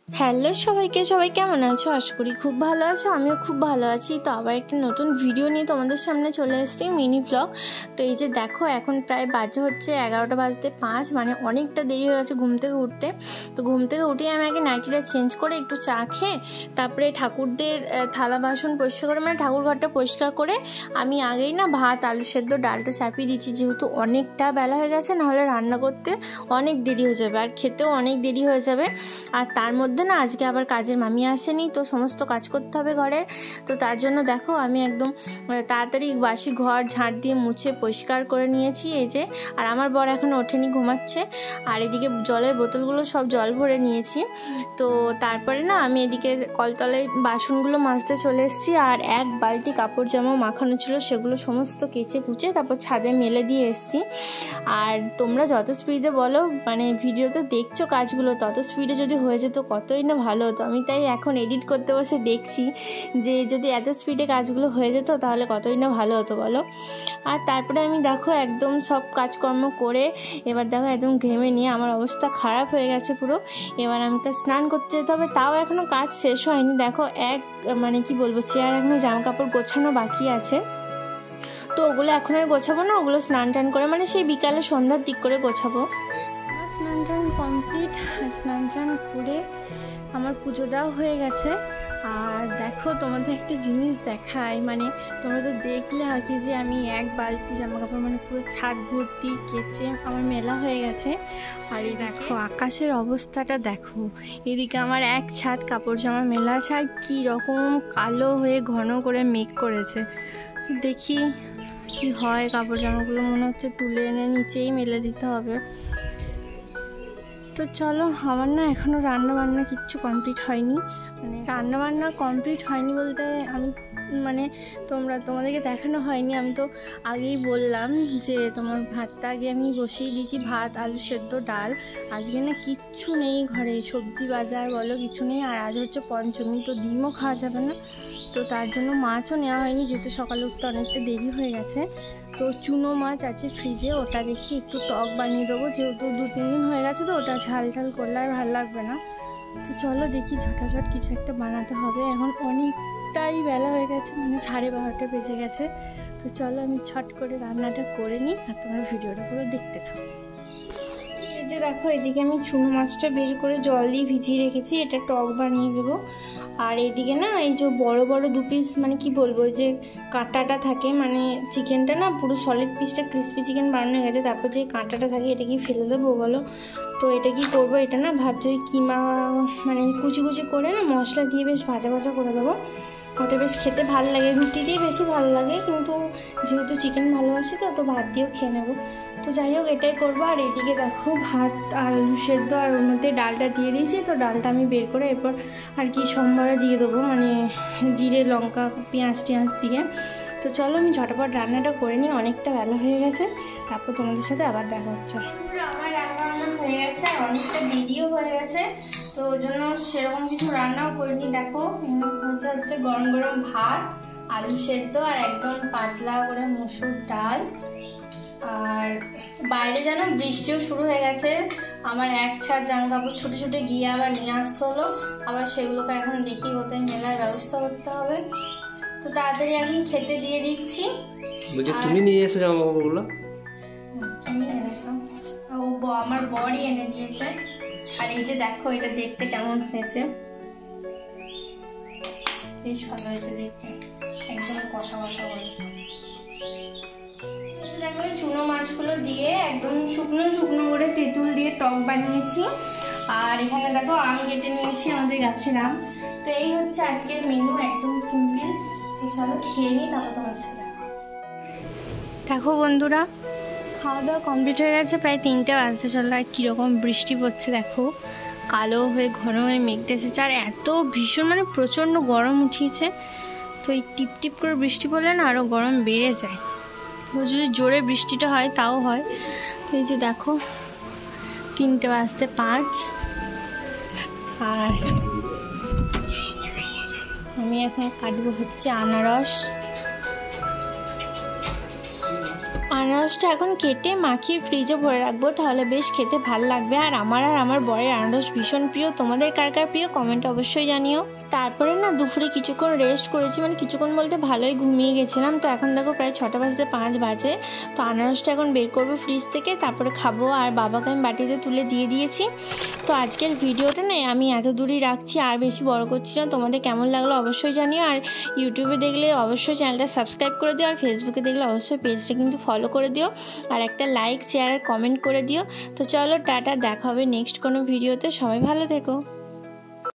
Hello সবাইকে, সবাই কেমন আছো? আশা করি খুব ভালো আছো। আমিও খুব ভালো আছি। তো আবার একটা নতুন ভিডিও নিয়ে তোমাদের সামনে চলে এসেছি, মিনি ব্লগ। তো এই যে দেখো, এখন প্রায় বাজে হচ্ছে 11টা বাজতে 5, মানে অনেকটা দেরি হয়ে গেছে ঘুম থেকে উঠতে। তো ঘুম থেকে উঠে আমি আগে নাইটিটা চেঞ্জ করে একটু চা খেয়ে তারপরে ঠাকুরদের থালা বাসন পরিষ্কার করে, মানে ঠাকুর ঘরটা পরিষ্কার করে আমি আগেই না ভাত, আলু সেদ্ধ, ডালটা চাপিয়ে দিচ্ছি, যেহেতু অনেকটা বেলা হয়ে গেছে, নাহলে রান্না করতে অনেক দেরি হয়ে যাবে আর খেতেও অনেক দেরি হয়ে যাবে। আর তার মধ্যে না আজকে আবার কাজের মামি আসেনি, তো সমস্ত কাজ করতে হবে ঘরের। তো তার জন্য দেখো আমি একদম তাড়াতাড়ি বাসি ঘর ঝাঁট দিয়ে মুছে পরিষ্কার করে নিয়েছি এই যে। আর আমার বর এখনও ওঠেনি, ঘুমাচ্ছে। আর এদিকে জলের বোতলগুলো সব জল ভরে নিয়েছি। তো তারপরে না আমি এদিকে কলতলায় বাসনগুলো মাজতে চলে এসেছি। আর এক বালতি কাপড় জামা মাখানো ছিল, সেগুলো সমস্ত কেচে কুচে তারপর ছাদে মেলে দিয়ে এসেছি। আর তোমরা যত স্পিডে বলো, মানে ভিডিওতে দেখছো কাজগুলো, তত স্পিডে যদি হয়ে যেত কতই না ভালো হতো। আমি তাই এখন এডিট করতে বসে দেখছি যে যদি এত স্পিডে কাজগুলো হয়ে যেত তাহলে কতই না ভালো হতো বলো। আর তারপরে আমি দেখো একদম সব কাজকর্ম করে এবার দেখো একদম ঘেমে নিয়ে আমার অবস্থা খারাপ হয়ে গেছে পুরো। এবার আমাকে স্নান করতে যেতে হবে, তাও এখনও কাজ শেষ হয়নি। দেখো মানে কি বলবো, চেয়ার এখনও জামা কাপড় গোছানো বাকি আছে। তো ওগুলো এখন আর গোছাবো না, ওগুলো স্নান টান করে মানে সেই বিকালে সন্ধ্যার দিক করে গোছাবো। আমার স্নান টান কমপ্লিট। স্নান টান করে আমার পুজো দেওয়া হয়ে গেছে। আর দেখো তোমাদের একটা জিনিস দেখাই, মানে তোমরা তো দেখলে আর কি যে আমি এক বালতি জামা কাপড় মানে পুরো ছাদ ভর্তি কেচে আমার মেলা হয়ে গেছে। আর এই দেখো আকাশের অবস্থাটা দেখো, এদিকে আমার এক ছাদ কাপড় জামা মেলা আছে, আর কীরকম কালো হয়ে ঘন করে মেঘ করেছে। দেখি কি হয়, কাপড় জামাগুলো মনে হচ্ছে তুলে এনে নিচেই মেলে দিতে হবে। তো চলো, আমার না এখনও রান্নাবান্না কিচ্ছু কমপ্লিট হয়নি। মানে রান্নাবান্না কমপ্লিট হয়নি বলতে আমি মানে তোমাদেরকে দেখানো হয়নি। আমি তো আগেই বললাম যে তোমার ভাতটা আগে আমি বসিয়ে দিয়েছি, ভাত, আলু সেদ্ধ, ডাল। আজকে না কিচ্ছু নেই ঘরে, সবজি বাজার বলো কিছু নেই। আর আজ হচ্ছে পঞ্চমী, তো ডিমও খাওয়া যাবে না। তো তার জন্য মাছও নেওয়া হয়নি, যেহেতু সকালে উঠতে অনেকটা দেরি হয়ে গেছে। তো চুনো মাছ আছে ফ্রিজে, ওটা দেখি একটু টক বানিয়ে দেবো, যেহেতু 2-3 দিন হয়ে গেছে, তো ওটা ঝাল ঝাল করলে আর ভালো লাগবে না। তো চলো দেখি, ঝটাঝট কিছু একটা বানাতে হবে। এখন অনেকটাই বেলা হয়ে গেছে, মানে 12:30 বেজে গেছে। তো চলো আমি ছট করে রান্নাটা করে নিই, আর তোমরা ভিডিওটা পুরো দেখতে থাকো। এই যে দেখো, এদিকে আমি চুনো মাছটা বের করে জল দিয়ে ভিজিয়ে রেখেছি, এটা টক বানিয়ে দেবো। আর এদিকে না এই যে বড় বড় 2 পিস, মানে কি বলবো, যে কাঁটাটা থাকে, মানে চিকেনটা না পুরো সলিড পিসটা ক্রিস্পি চিকেন বানানো হয়ে গেছে, তারপর যে কাঁটাটা থাকে এটা কি ফেলে দেবো বলো? তো এটা কি করবো, এটা না ভাবছি ওই কিমা মানে কুচি কুচি করে না মশলা দিয়ে বেশ ভাজা ভাজা করে দেবো। ওটা বেশ খেতে ভালো লাগে, রুটি দিয়ে বেশি ভালো লাগে, কিন্তু যেহেতু চিকেন ভালোবাসি তো ভাত দিয়েও খেয়ে নেবো। তো যাই হোক, এটাই করবো। আর এদিকে দেখো ভাত, আলু সেদ্ধ আর ওর মধ্যে ডালটা দিয়ে দিয়েছি। তো ডালটা আমি বের করে এরপর আর কি সম্বরা দিয়ে দেবো, মানে জিরে, লঙ্কা, পেঁয়াজ টিয়াজ দিয়ে। তো চলো আমি ঝটপট রান্নাটা করে নিই, অনেকটা বেলা হয়ে গেছে, তারপর তোমাদের সাথে আবার দেখা হচ্ছে। আমার রান্না হয়ে গেছে, আর অনেকটা দেরিও হয়ে গেছে, তো ওই জন্য সেরকম কিছু রান্নাও করিনি। দেখো হচ্ছে গরম গরম ভাত, আলু সেদ্ধ আর একদম পাতলা করে মসুর ডাল। আর বাইরে যেন বৃষ্টিও শুরু হয়ে গেছে, আমার এক ছাদ জামা কাপড় ছুটে ছুটে গিয়ে আবার নিয়ে আসতে হলো, আবার সেগুলোকে এখন দেখি কোথায় মেলার ব্যবস্থা করতে হবে। তো তাড়াতাড়ি এখন খেতে দিয়ে দিচ্ছি। তুমি নিয়ে এসে জামা কাপড়গুলো? তুমি এনেছো? আমার বরই এনে দিয়েছে। আর এই যে দেখো, এটা দেখতে কেমন হয়েছে, বেশ ভালো হয়েছে দেখতে, একদম কষা কষা করে। দেখো চুনো মাছগুলো দিয়ে একদম শুকনো শুকনো করে তেঁতুল দিয়ে টক বানিয়েছি। আর এখানে দেখো আম কেটে নিয়েছি, আমাদের গাছের আম। তো এই হচ্ছে আজকের মেনু, একদম সিম্পল। তো চলো খেয়ে নিই, তারপর তোমার সাথে দেখো বন্ধুরা, খাওয়া দাওয়া কমপ্লিট হয়ে গেছে, প্রায় 3টা বাজতে চলো। আর কীরকম বৃষ্টি পড়ছে দেখো, কালো হয়ে ঘন হয়ে মেঘটা এসেছে, আর এত ভীষণ মানে প্রচণ্ড গরম উঠিয়েছে। তো এই টিপ টিপ করে বৃষ্টি পড়লে না আরও গরম বেড়ে যায়, যদি জোরে বৃষ্টিটা হয় তাও হয়। এই যে দেখো 3:05, আর আমি এখন কাটবো হচ্ছে আনারস। আনারসটা এখন কেটে মাখিয়ে ফ্রিজে ভরে রাখবো, তাহলে বেশ খেতে ভালো লাগবে। আর আমার বরের আনারস ভীষণ প্রিয়। তোমাদের কার কার প্রিয় কমেন্টে অবশ্যই জানিও। তারপরে না দুপুরে কিছুক্ষণ রেস্ট করেছি, মানে কিছুক্ষণ বলতে ভালোই ঘুমিয়ে গেছিলাম। তো এখন দেখো প্রায় 6টা বাজতে 5 বাজে। তো আনারসটা এখন বের করবো ফ্রিজ থেকে, তারপরে খাবো। আর বাবাকে আমি বাটিতে তুলে দিয়ে দিয়েছি। তো আজকের ভিডিওটা না আমি এত দূরই রাখছি, আর বেশি বড় করছি না। তোমাদের কেমন লাগলো অবশ্যই জানিও। আর ইউটিউবে দেখলে অবশ্যই চ্যানেলটা সাবস্ক্রাইব করে দিও, আর ফেসবুকে দেখলে অবশ্যই পেজটা কিন্তু ফলো করে দিও, আর একটা লাইক শেয়ার আর কমেন্ট করে দিও। তো চলো টাটা, দেখা হবে নেক্সট কোনো ভিডিওতে। সবাই ভালো থেকো।